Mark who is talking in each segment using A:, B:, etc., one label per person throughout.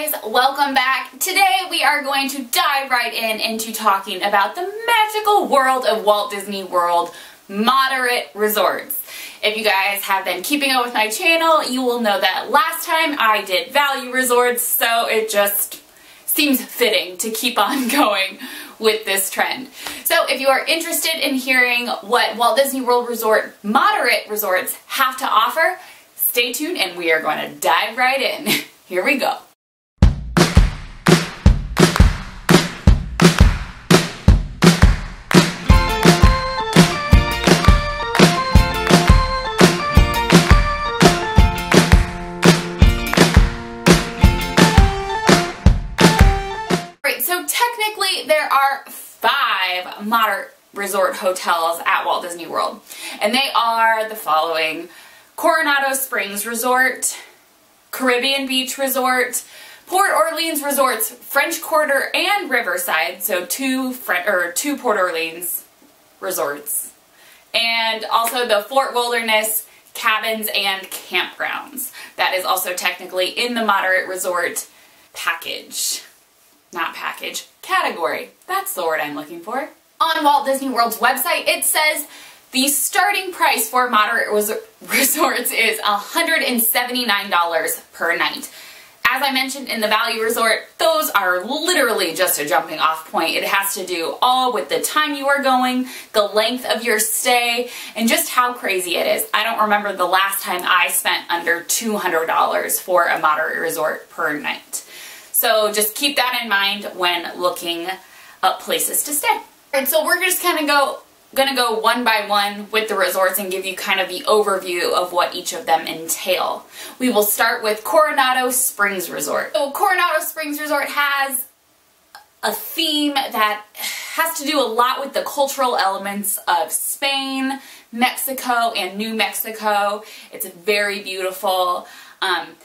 A: guys, welcome back. Today we are going to dive right into talking about the magical world of Walt Disney World moderate resorts. If you guys have been keeping up with my channel, you will know that last time I did value resorts, so it just seems fitting to keep on going with this trend. So if you are interested in hearing what Walt Disney World Resort moderate resorts have to offer, stay tuned and we are going to dive right in. Here we go. Right, so technically there are 5 moderate resort hotels at Walt Disney World, and they are the following: Coronado Springs Resort, Caribbean Beach Resort, Port Orleans Resorts, French Quarter, and Riverside, so two Port Orleans resorts, and also the Fort Wilderness Cabins and Campgrounds. That is also technically in the moderate resort package. Not package, category. That's the word I'm looking for. On Walt Disney World's website, it says the starting price for moderate resorts is $179 per night. As I mentioned in the value resort, those are literally just a jumping off point. It has to do all with the time you are going, the length of your stay, and just how crazy it is. I don't remember the last time I spent under $200 for a moderate resort per night. So just keep that in mind when looking up places to stay. Alright, so we're just kind of gonna go one by one with the resorts and give you kind of the overview of what each of them entail. We will start with Coronado Springs Resort. So Coronado Springs Resort has a theme that has to do a lot with the cultural elements of Spain, Mexico, and New Mexico. It's very beautiful.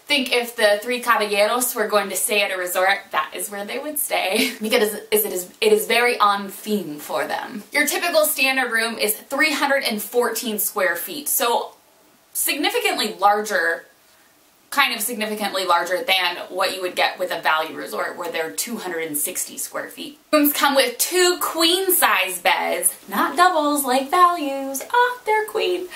A: Think if the Three Caballeros were going to stay at a resort, that is where they would stay, because it is very on theme for them. Your typical standard room is 314 square feet, so significantly larger, kind of significantly larger than what you would get with a value resort where they're 260 square feet. Rooms come with 2 queen size beds, not doubles like values, they're queen,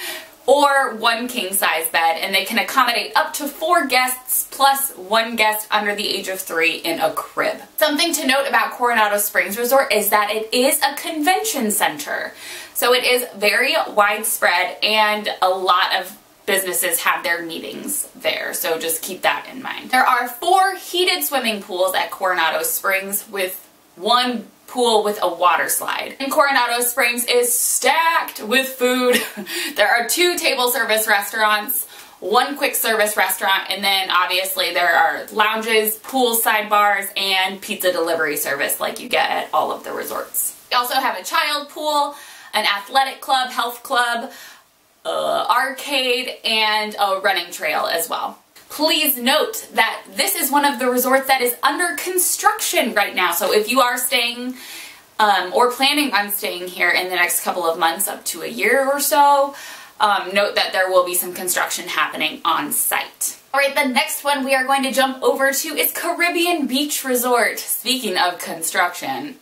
A: or 1 king size bed, and they can accommodate up to 4 guests plus 1 guest under the age of 3 in a crib. Something to note about Coronado Springs Resort is that it is a convention center, so it is very widespread and a lot of businesses have their meetings there, so just keep that in mind. There are 4 heated swimming pools at Coronado Springs with 1 pool with a water slide. And Coronado Springs is stacked with food. There are 2 table service restaurants, 1 quick service restaurant, and then obviously there are lounges, poolside bars, and pizza delivery service like you get at all of the resorts. We also have a child pool, an athletic club, health club, arcade, and a running trail as well. Please note that this is one of the resorts that is under construction right now. So if you are staying or planning on staying here in the next couple of months, up to a year or so, note that there will be some construction happening on site. Alright, the next one we are going to jump over to is Caribbean Beach Resort. Speaking of construction,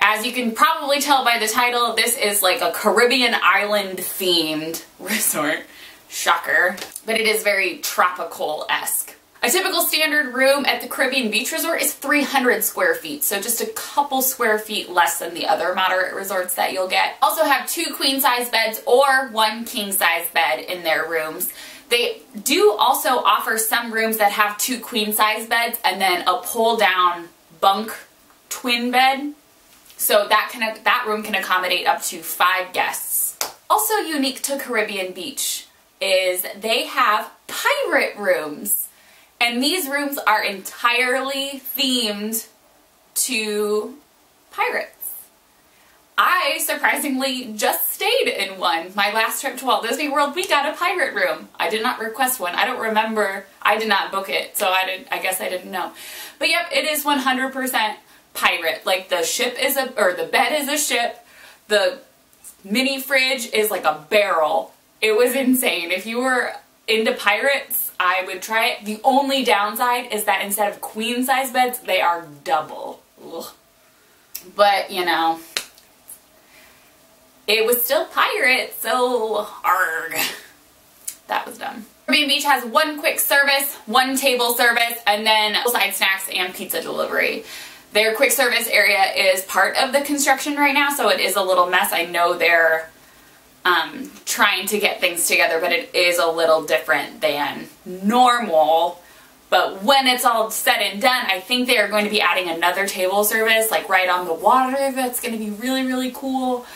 A: as you can probably tell by the title, this is like a Caribbean island themed resort. Shocker. But it is very tropical-esque. A typical standard room at the Caribbean Beach Resort is 300 square feet, so just a couple square feet less than the other moderate resorts that you'll get. Also have 2 queen-size beds or 1 king-size bed in their rooms. They do also offer some rooms that have 2 queen-size beds and then a pull-down bunk twin bed, so that room can accommodate up to 5 guests. Also unique to Caribbean Beach is they have pirate rooms, and these rooms are entirely themed to pirates. I surprisingly just stayed in one. My last trip to Walt Disney World, we got a pirate room. I did not request one. I don't remember. I did not book it, so I guess I didn't know. But yep, it is 100% pirate. Like the bed is a ship, the mini fridge is like a barrel. It was insane. If you were into Pirates, I would try it. The only downside is that instead of queen size beds, they are double. Ugh. But, you know, it was still Pirates, so arg. That was dumb. Caribbean Beach has one quick service, one table service, and then side snacks and pizza delivery. Their quick service area is part of the construction right now, so it is a little mess. I know they're trying to get things together, but it is a little different than normal. But when it's all said and done, I think they are going to be adding another table service, like right on the water. That's going to be really, really cool.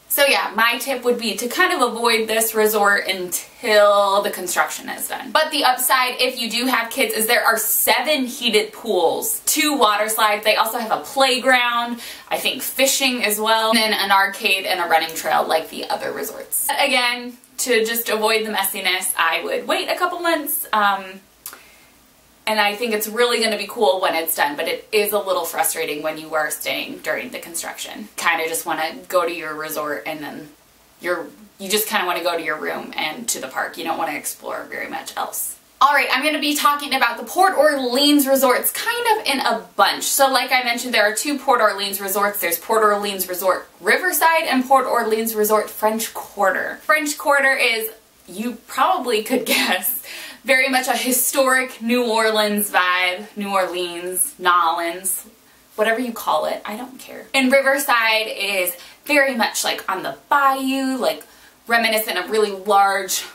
A: So yeah, my tip would be to kind of avoid this resort until the construction is done. But the upside, if you do have kids, is there are 7 heated pools, 2 water slides. They also have a playground, I think fishing as well, and then an arcade and a running trail like the other resorts. But again, to just avoid the messiness, I would wait a couple months. And I think it's really going to be cool when it's done, but it is a little frustrating when you are staying during the construction. Kind of just want to go to your resort and then you just kind of want to go to your room and to the park. You don't want to explore very much else. Alright, I'm going to be talking about the Port Orleans resorts kind of in a bunch. So like I mentioned, there are 2 Port Orleans resorts. There's Port Orleans Resort Riverside and Port Orleans Resort French Quarter. French Quarter is, you probably could guess, very much a historic New Orleans vibe. New Orleans, Nolans, whatever you call it, I don't care. And Riverside is very much like on the bayou, like reminiscent of really large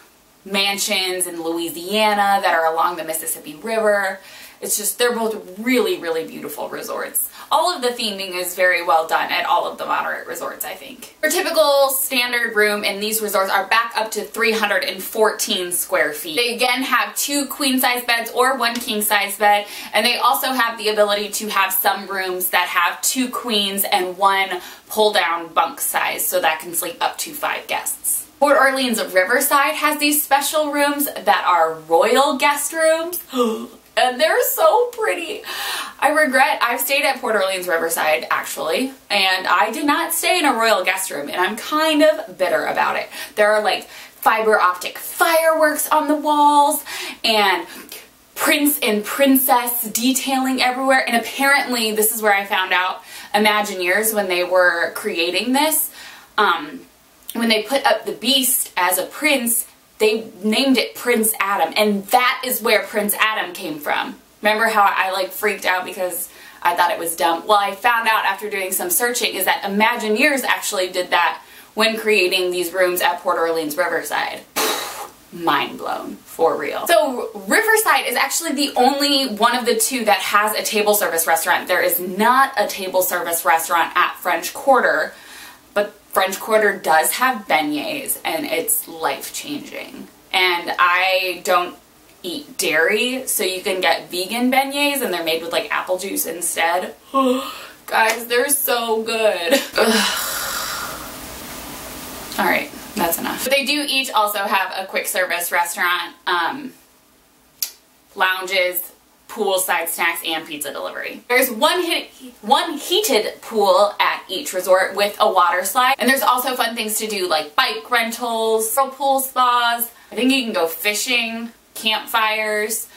A: mansions in Louisiana that are along the Mississippi River. It's just, they're both really, really beautiful resorts. All of the theming is very well done at all of the moderate resorts, I think. Your typical standard room in these resorts are back up to 314 square feet. They again have 2 queen size beds or 1 king size bed, and they also have the ability to have some rooms that have 2 queens and 1 pull down bunk size, so that can sleep up to 5 guests. Port Orleans Riverside has these special rooms that are royal guest rooms. And they're so pretty. I've stayed at Port Orleans Riverside actually, and I did not stay in a royal guest room, and I'm kind of bitter about it. There are like fiber optic fireworks on the walls and prince and princess detailing everywhere, and apparently this is where I found out Imagineers, when they were creating this, when they put up the Beast as a prince, they named it Prince Adam, and that is where Prince Adam came from. Remember how I like freaked out because I thought it was dumb? Well, I found out after doing some searching is that Imagineers actually did that when creating these rooms at Port Orleans Riverside. Mind blown, for real. So Riverside is actually the only one of the 2 that has a table service restaurant. There is not a table service restaurant at French Quarter, but French Quarter does have beignets, and it's life-changing. And I don't eat dairy, so you can get vegan beignets, and they're made with like apple juice instead. Guys, they're so good. Alright, that's enough. But they do each also have a quick service restaurant, lounges, poolside snacks, and pizza delivery. There's one heated pool at each resort with a water slide, and there's also fun things to do like bike rentals, pool spas. I think you can go fishing, campfires.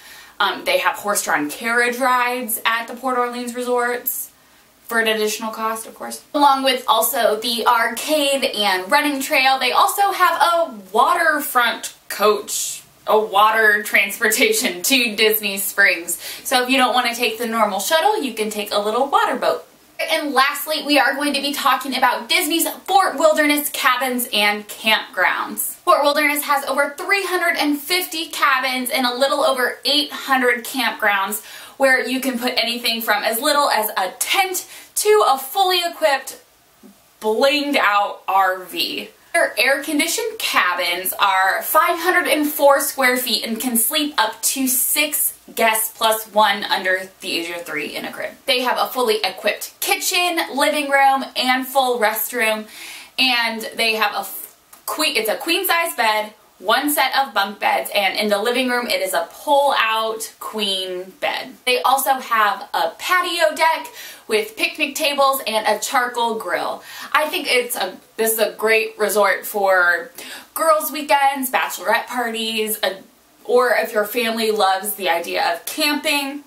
A: They have horse-drawn carriage rides at the Port Orleans resorts for an additional cost, of course. Along with also the arcade and running trail, they also have a waterfront coach, a water transportation to Disney Springs. So if you don't want to take the normal shuttle, you can take a little water boat. And lastly, we are going to be talking about Disney's Fort Wilderness cabins and campgrounds. Fort Wilderness has over 350 cabins and a little over 800 campgrounds where you can put anything from as little as a tent to a fully equipped, blinged out RV. Their air-conditioned cabins are 504 square feet and can sleep up to 6 guests plus 1 under the age of 3 in a crib. They have a fully equipped kitchen, living room, and full restroom, and they have it's a queen-size bed, one set of bunk beds, and in the living room it is a pull-out queen bed. They also have a patio deck with picnic tables and a charcoal grill. I think this is a great resort for girls' weekends, bachelorette parties, or if your family loves the idea of camping.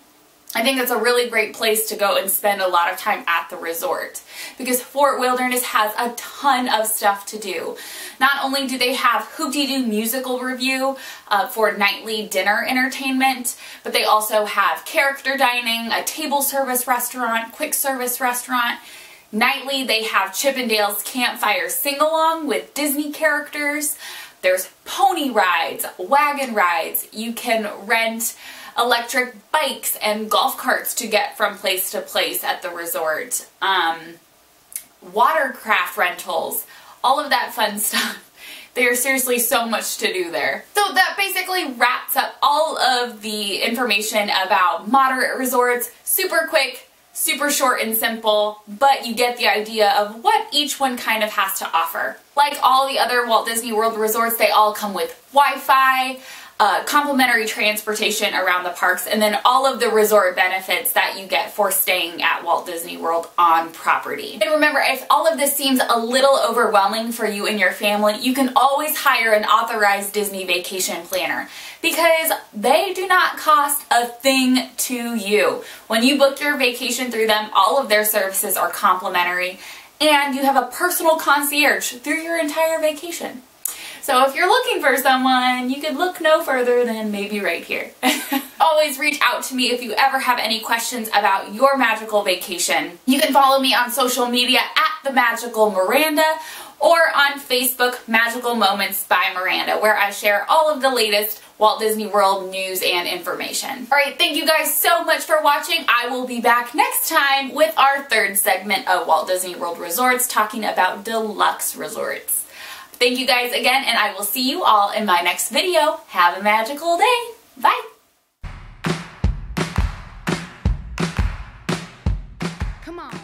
A: I think it's a really great place to go and spend a lot of time at the resort, because Fort Wilderness has a ton of stuff to do. Not only do they have Hoop-Dee-Doo musical review for nightly dinner entertainment, but they also have character dining, a table service restaurant, quick service restaurant. Nightly they have Chippendale's Campfire Sing-Along with Disney characters. There's pony rides, wagon rides. You can rent electric bikes and golf carts to get from place to place at the resort. Watercraft rentals, all of that fun stuff. There's seriously so much to do there. So that basically wraps up all of the information about moderate resorts. Super quick, super short and simple, but you get the idea of what each one kind of has to offer. Like all the other Walt Disney World resorts, they all come with Wi-Fi, complimentary transportation around the parks, and then all of the resort benefits that you get for staying at Walt Disney World on property. And remember, if all of this seems a little overwhelming for you and your family, you can always hire an authorized Disney vacation planner, because they do not cost a thing to you. When you book your vacation through them, all of their services are complimentary, and you have a personal concierge through your entire vacation. So if you're looking for someone, you could look no further than maybe right here. Always reach out to me if you ever have any questions about your magical vacation. You can follow me on social media at The Magical Miranda, or on Facebook, Magical Moments by Miranda, where I share all of the latest Walt Disney World news and information. Alright, thank you guys so much for watching. I will be back next time with our third segment of Walt Disney World Resorts, talking about deluxe resorts. Thank you guys again, and I will see you all in my next video. Have a magical day. Bye.
B: Come on.